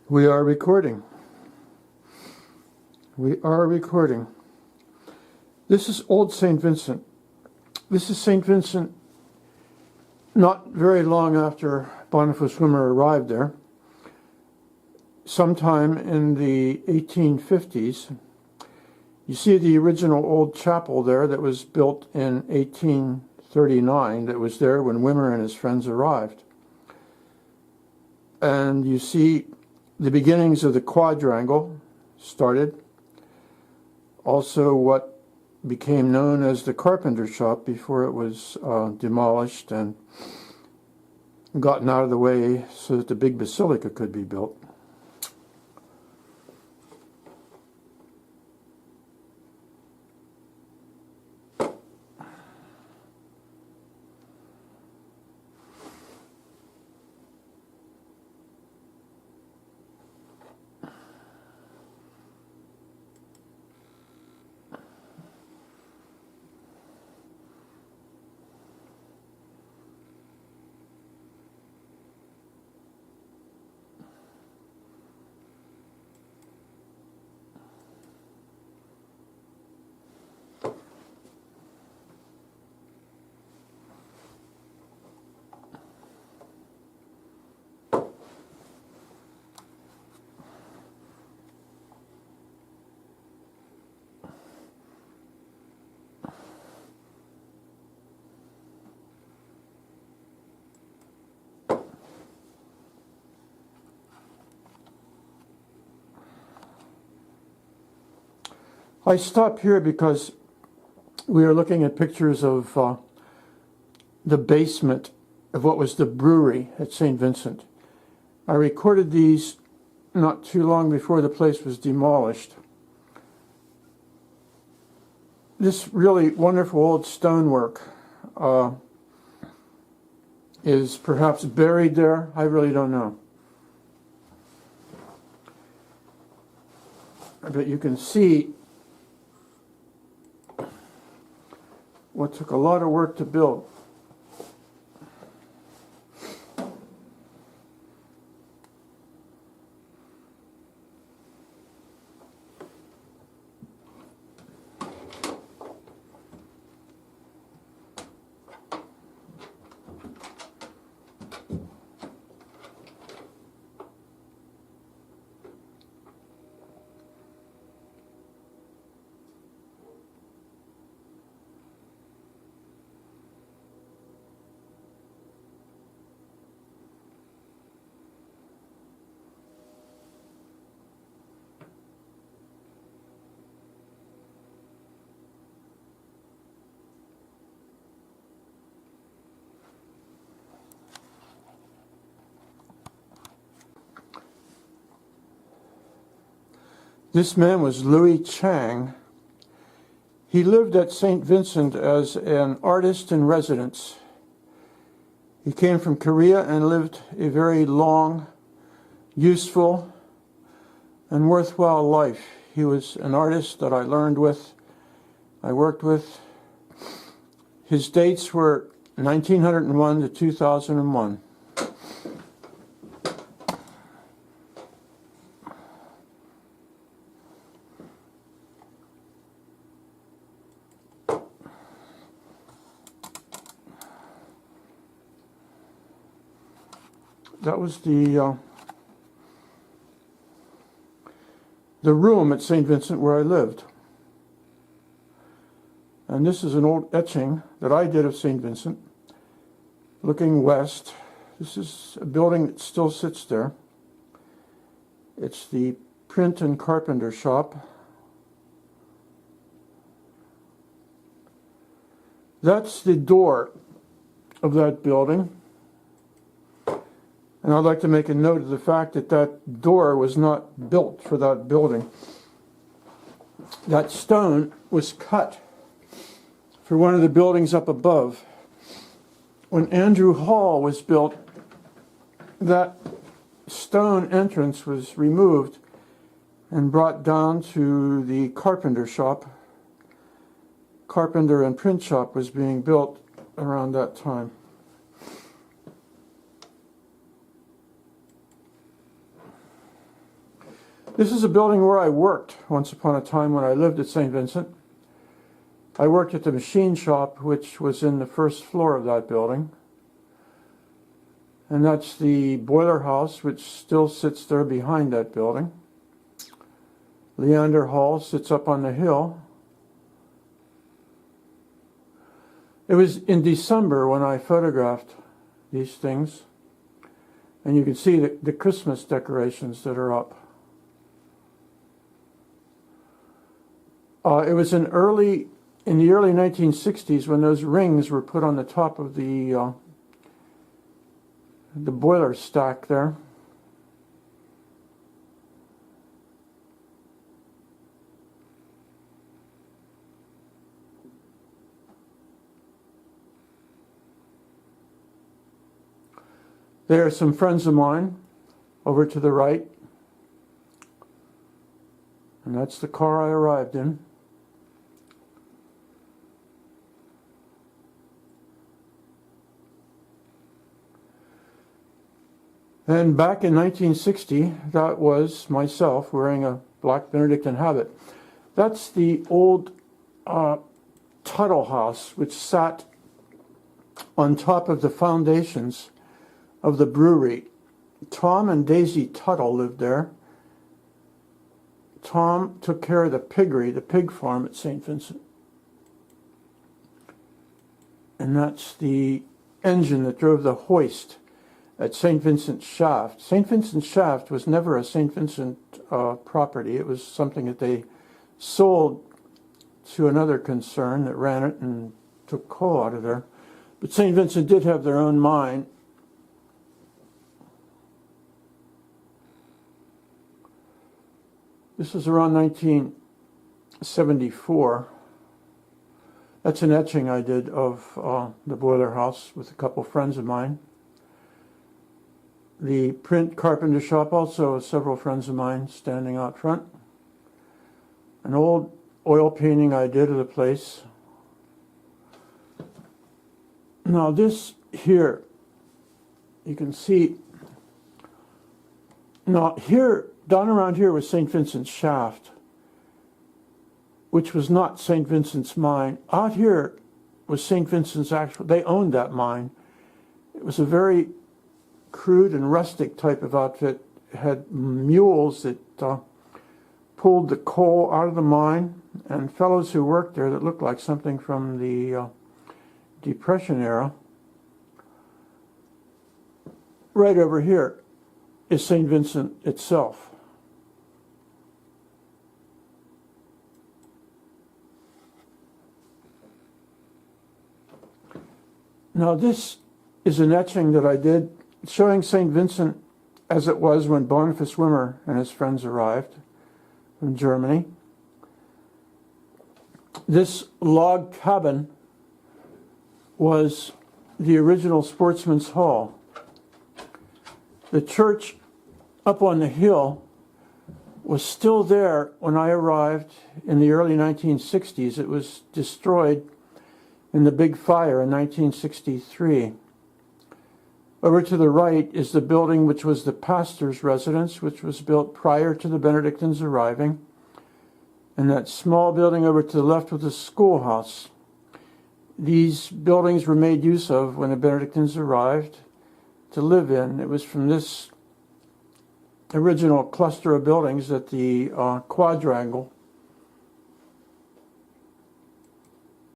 We are recording. We are recording. This is Old Saint Vincent. This is Saint Vincent not very long after Boniface Wimmer arrived there. Sometime in the 1850s. You see the original old chapel there that was built in 1839 that was there when Wimmer and his friends arrived. And you see the beginnings of the quadrangle started. Also what became known as the carpenter shop before it was demolished and gotten out of the way so that the big basilica could be built. I stop here because we are looking at pictures of the basement of what was the brewery at Saint Vincent. I recorded these not too long before the place was demolished. This really wonderful old stonework is perhaps buried there. I really don't know. But you can see what took a lot of work to build. This man was Louis Chang. He lived at Saint Vincent as an artist in residence. He came from Korea and lived a very long, useful, and worthwhile life. He was an artist that I learned with, I worked with. His dates were 1901 to 2001. That was the room at Saint Vincent where I lived. And this is an old etching that I did of Saint Vincent, looking west. This is a building that still sits there. It's the print and carpenter shop. That's the door of that building. And I'd like to make a note of the fact that that door was not built for that building. That stone was cut for one of the buildings up above. When Andrew Hall was built, that stone entrance was removed and brought down to the carpenter shop. Carpenter and print shop was being built around that time. This is a building where I worked once upon a time when I lived at Saint Vincent. I worked at the machine shop, which was in the first floor of that building. And that's the boiler house, which still sits there behind that building. Leander Hall sits up on the hill. It was in December when I photographed these things. And you can see the Christmas decorations that are up. It was in the early 1960s when those rings were put on the top of the boiler stack there. There are some friends of mine over to the right. And that's the car I arrived in. And back in 1960, that was myself wearing a black Benedictine habit. That's the old Tuttle house, which sat on top of the foundations of the brewery. Tom and Daisy Tuttle lived there. Tom took care of the piggery, the pig farm at Saint Vincent. And that's the engine that drove the hoist at Saint Vincent Shaft. Saint Vincent Shaft was never a Saint Vincent property. It was something that they sold to another concern that ran it and took coal out of there. But Saint Vincent did have their own mine. This was around 1974. That's an etching I did of the boiler house with a couple friends of mine. The print carpenter shop, also several friends of mine standing out front. An old oil painting I did of the place. Now this here, you can see, now here, down around here was St. Vincent's Shaft, which was not St. Vincent's mine. Out here was St. Vincent's actual, they owned that mine. It was a very crude and rustic type of outfit. It had mules that pulled the coal out of the mine, and fellows who worked there that looked like something from the Depression era. Right over here is St. Vincent itself. Now this is an etching that I did showing St. Vincent as it was when Boniface Wimmer and his friends arrived from Germany. This log cabin was the original Sportsman's Hall. The church up on the hill was still there when I arrived in the early 1960s. It was destroyed in the big fire in 1963. Over to the right is the building which was the pastor's residence, which was built prior to the Benedictines arriving. And that small building over to the left was the schoolhouse. These buildings were made use of when the Benedictines arrived to live in. It was from this original cluster of buildings that the quadrangle